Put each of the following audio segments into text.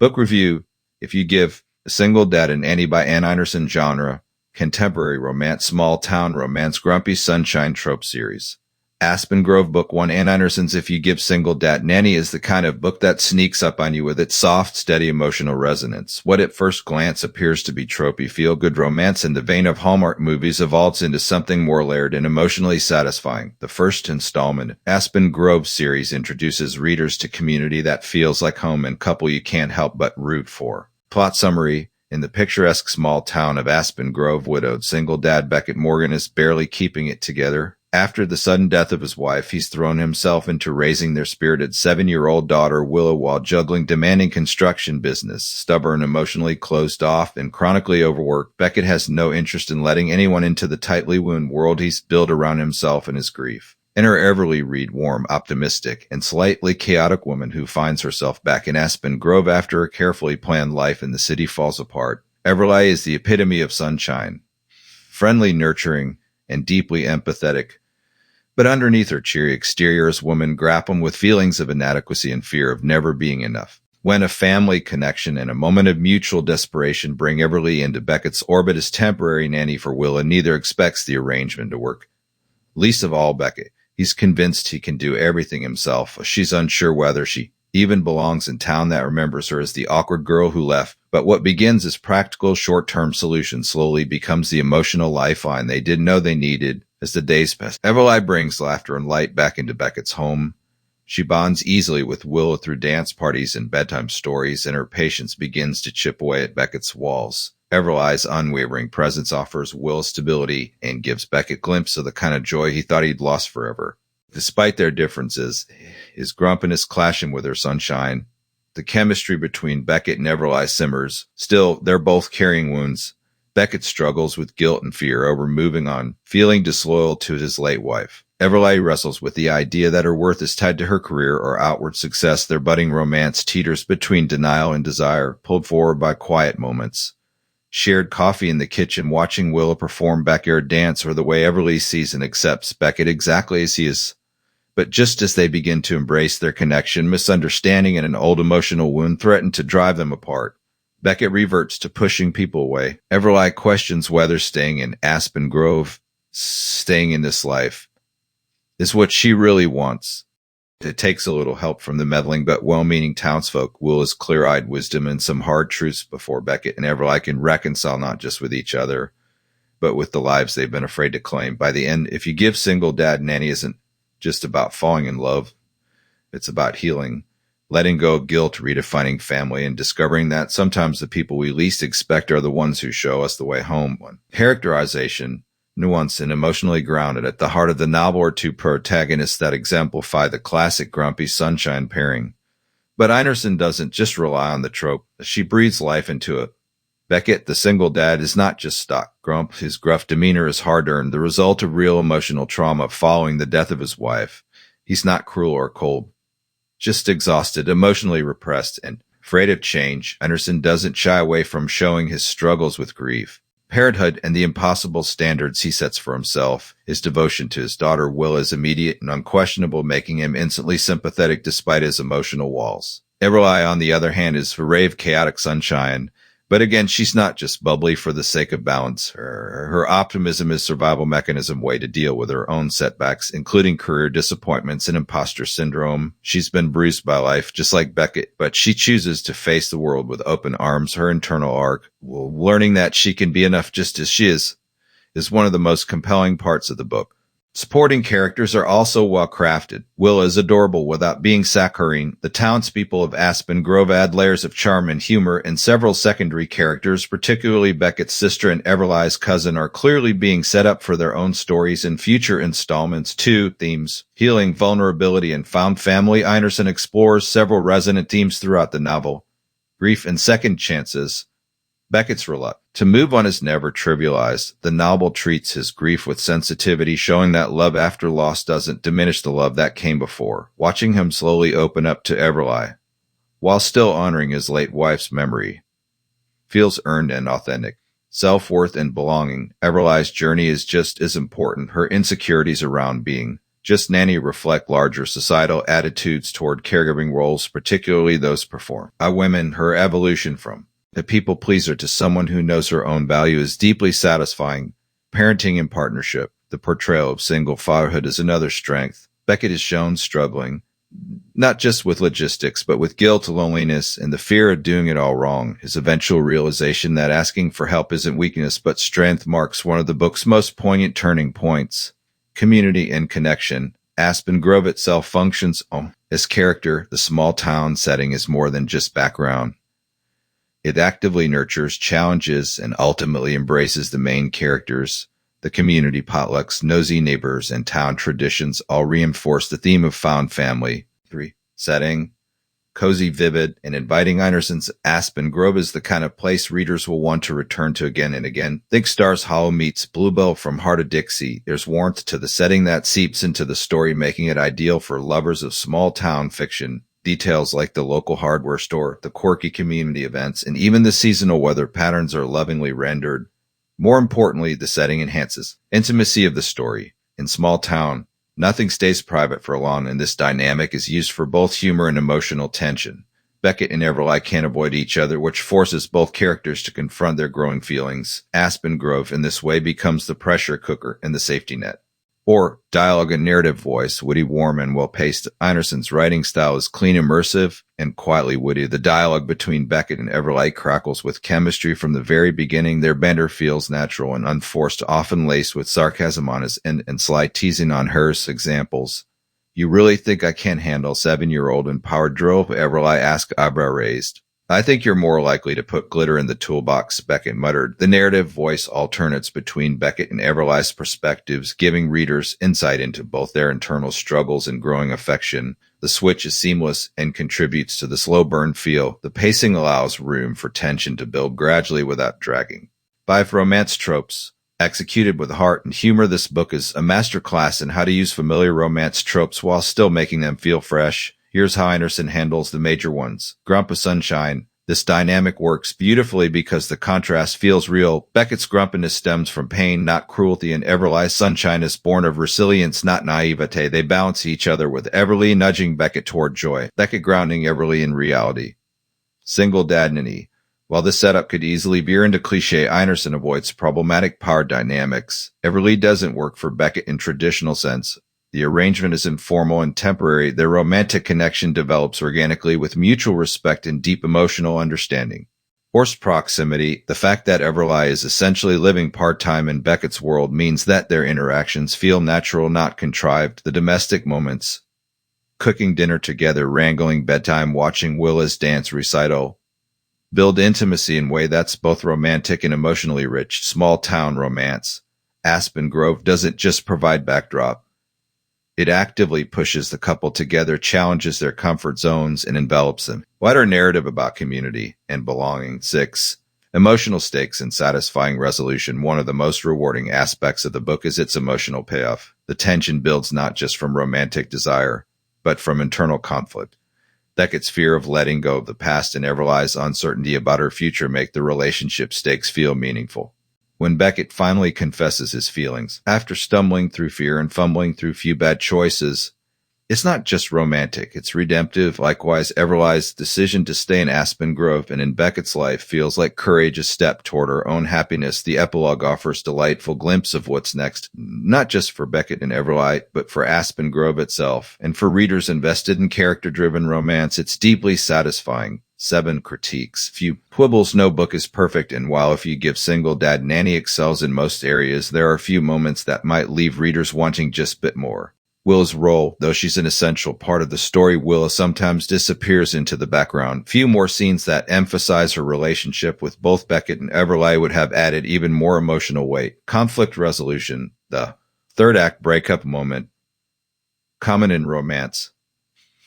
Book review. If you give A Single Dad and Nanny by Einerson, genre, contemporary romance, small town romance, grumpy sunshine trope series. Aspen Grove Book 1. Einerson's If You Give Single Dad Nanny is the kind of book that sneaks up on you with its soft, steady emotional resonance. What at first glance appears to be tropey, feel-good romance in the vein of Hallmark movies evolves into something more layered and emotionally satisfying. The first installment, Aspen Grove series, introduces readers to community that feels like home and couple you can't help but root for. Plot summary. In the picturesque small town of Aspen Grove, widowed single dad Beckett Morgan is barely keeping it together. After the sudden death of his wife, he's thrown himself into raising their spirited 7-year-old daughter, Willa, while juggling demanding construction business. Stubborn, emotionally closed off, and chronically overworked, Beckett has no interest in letting anyone into the tightly wound world he's built around himself and his grief. Enter Everly Reed, warm, optimistic, and slightly chaotic woman who finds herself back in Aspen Grove after a carefully planned life in the city falls apart. Everly is the epitome of sunshine. Friendly, nurturing, and deeply empathetic. But underneath her cheery exterior is woman grappling with feelings of inadequacy and fear of never being enough. When a family connection and a moment of mutual desperation bring Everly into Beckett's orbit as temporary nanny for Willa, neither expects the arrangement to work. Least of all Beckett. He's convinced he can do everything himself. She's unsure whether she even belongs in town that remembers her as the awkward girl who left. But what begins as practical short-term solution slowly becomes the emotional lifeline they didn't know they needed as the days pass. Everly brings laughter and light back into Beckett's home. She bonds easily with Willa through dance parties and bedtime stories, and her patience begins to chip away at Beckett's walls. Everly's unwavering presence offers Will stability and gives Beckett a glimpse of the kind of joy he thought he'd lost forever. Despite their differences, his grumpiness clashing with her sunshine, the chemistry between Beckett and Everly simmers. Still, they're both carrying wounds. Beckett struggles with guilt and fear over moving on, feeling disloyal to his late wife. Everly wrestles with the idea that her worth is tied to her career or outward success. Their budding romance teeters between denial and desire, pulled forward by quiet moments. Shared coffee in the kitchen, watching Willa perform backyard dance, or the way Everly sees and accepts Beckett exactly as he is. But just as they begin to embrace their connection, misunderstanding and an old emotional wound threaten to drive them apart. Beckett reverts to pushing people away. Everly questions whether staying in Aspen Grove, staying in this life, is what she really wants. It takes a little help from the meddling but well-meaning townsfolk, Willa's clear-eyed wisdom, and some hard truths before Beckett and Everly can reconcile not just with each other, but with the lives they've been afraid to claim. By the end, If You Give Single Dad Nanny isn't just about falling in love. It's about healing, letting go of guilt, redefining family, and discovering that sometimes the people we least expect are the ones who show us the way home. Characterization, nuanced and emotionally grounded. At the heart of the novel are two protagonists that exemplify the classic grumpy sunshine pairing. But Einerson doesn't just rely on the trope. She breathes life into it. Beckett, the single dad, is not just stock grump. His gruff demeanor is hard-earned, the result of real emotional trauma following the death of his wife. He's not cruel or cold, just exhausted, emotionally repressed, and afraid of change. Einerson doesn't shy away from showing his struggles with grief, parenthood, and the impossible standards he sets for himself. His devotion to his daughter Willa is immediate and unquestionable, making him instantly sympathetic despite his emotional walls. Everly, on the other hand, is a ray of chaotic sunshine. But again, she's not just bubbly for the sake of balance. Her optimism is a survival mechanism way to deal with her own setbacks, including career disappointments and imposter syndrome. She's been bruised by life, just like Beckett, but she chooses to face the world with open arms. Her internal arc, learning that she can be enough just as she is one of the most compelling parts of the book. Supporting characters are also well crafted. Willa is adorable without being saccharine. The townspeople of Aspen Grove add layers of charm and humor, and several secondary characters, particularly Beckett's sister and Everly's cousin, are clearly being set up for their own stories in future installments. 2 themes: healing, vulnerability, and found family. Einerson explores several resonant themes throughout the novel. Grief and second chances. Beckett's reluctance to move on is never trivialized. The novel treats his grief with sensitivity, showing that love after loss doesn't diminish the love that came before. Watching him slowly open up to Everly, while still honoring his late wife's memory, feels earned and authentic. Self-worth and belonging. Everly's journey is just as important. Her insecurities around being Just Nanny reflect larger societal attitudes toward caregiving roles, particularly those performed by women. Her evolution from a people pleaser to someone who knows her own value is deeply satisfying. Parenting in partnership. The portrayal of single fatherhood is another strength. Beckett is shown struggling, not just with logistics, but with guilt, loneliness, and the fear of doing it all wrong. His eventual realization that asking for help isn't weakness but strength marks one of the book's most poignant turning points. Community and connection. Aspen Grove itself functions as character. The small town setting is more than just background. It actively nurtures, challenges, and ultimately embraces the main characters. The community potlucks, nosy neighbors, and town traditions all reinforce the theme of found family. 3. Setting. Cozy, vivid, and inviting. Einerson's Aspen Grove is the kind of place readers will want to return to again and again. Think Stars Hollow meets Bluebell from Heart of Dixie. There's warmth to the setting that seeps into the story, making it ideal for lovers of small-town fiction. Details like the local hardware store, the quirky community events, and even the seasonal weather patterns are lovingly rendered. More importantly, the setting enhances intimacy of the story. In small town, nothing stays private for long, and this dynamic is used for both humor and emotional tension. Beckett and Everly can't avoid each other, which forces both characters to confront their growing feelings. Aspen Grove, in this way, becomes the pressure cooker and the safety net. Or dialogue and narrative voice, witty, warm, and well-paced. Einerson's writing style is clean, immersive, and quietly witty. The dialogue between Beckett and Everly crackles with chemistry from the very beginning. Their banter feels natural and unforced, often laced with sarcasm on his end and sly teasing on hers. Examples. You really think I can't handle 7-year-old empowered drill? Everly asked, eyebrow raised. I think you're more likely to put glitter in the toolbox, Beckett muttered. The narrative voice alternates between Beckett and Everly's perspectives, giving readers insight into both their internal struggles and growing affection. The switch is seamless and contributes to the slow burn feel. The pacing allows room for tension to build gradually without dragging. 5. Romance tropes. Executed with heart and humor, this book is a masterclass in how to use familiar romance tropes while still making them feel fresh. Here's how Einerson handles the major ones. Grump sunshine. This dynamic works beautifully because the contrast feels real. Beckett's grumpiness stems from pain, not cruelty, and Everly's sunshine is born of resilience, not naivete. They balance each other, with Everly nudging Beckett toward joy, Beckett grounding Everly in reality. Single dad Nanny. While this setup could easily veer into cliché, Einerson avoids problematic power dynamics. Everly doesn't work for Beckett in traditional sense. The arrangement is informal and temporary. Their romantic connection develops organically with mutual respect and deep emotional understanding. Forced proximity. The fact that Everly is essentially living part-time in Beckett's world means that their interactions feel natural, not contrived. The domestic moments. Cooking dinner together, wrangling bedtime, watching Willa's dance recital. Build intimacy in a way that's both romantic and emotionally rich. Small-town romance. Aspen Grove doesn't just provide backdrop. It actively pushes the couple together, challenges their comfort zones, and envelops them. Wider narrative about community and belonging. 6. Emotional stakes and satisfying resolution. One of the most rewarding aspects of the book is its emotional payoff. The tension builds not just from romantic desire, but from internal conflict. Beckett's fear of letting go of the past and Everly's uncertainty about her future make the relationship stakes feel meaningful. When Beckett finally confesses his feelings, after stumbling through fear and fumbling through a few bad choices, it's not just romantic, it's redemptive. Likewise, Everly's decision to stay in Aspen Grove and in Beckett's life feels like courageous step toward her own happiness. The epilogue offers delightful glimpse of what's next, not just for Beckett and Everly, but for Aspen Grove itself. And for readers invested in character-driven romance, it's deeply satisfying. 7. Critiques. Few quibbles. No book is perfect, and while If You Give Single Dad Nanny excels in most areas, there are a few moments that might leave readers wanting just a bit more. Willa's role. Though she's an essential part of the story, Willa sometimes disappears into the background. Few more scenes that emphasize her relationship with both Beckett and Everly would have added even more emotional weight. Conflict resolution. The third act breakup moment. Common in romance.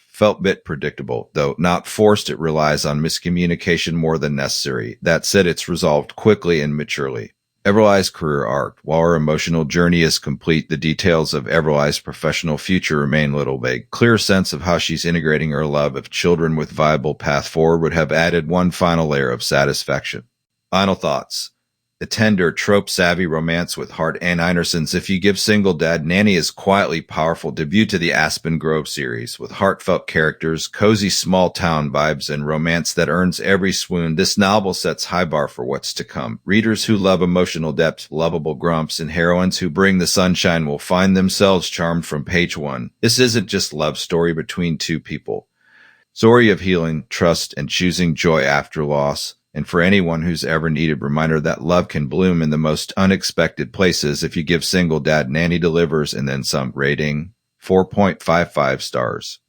Felt a bit predictable, though not forced. It relies on miscommunication more than necessary. That said, it's resolved quickly and maturely. Everly's career arc. While her emotional journey is complete, the details of Everly's professional future remain little vague. Clear sense of how she's integrating her love of children with viable path forward would have added one final layer of satisfaction. Final thoughts. The tender, trope-savvy romance with heart and Einerson's If You Give Single Dad, Nanny is quietly powerful debut to the Aspen Grove series. With heartfelt characters, cozy small-town vibes, and romance that earns every swoon, this novel sets high bar for what's to come. Readers who love emotional depth, lovable grumps, and heroines who bring the sunshine will find themselves charmed from page one. This isn't just love story between two people. Story of healing, trust, and choosing joy after loss. And for anyone who's ever needed reminder that love can bloom in the most unexpected places, If You Give Single Dad, Nanny delivers, and then some. Rating 4.55 stars.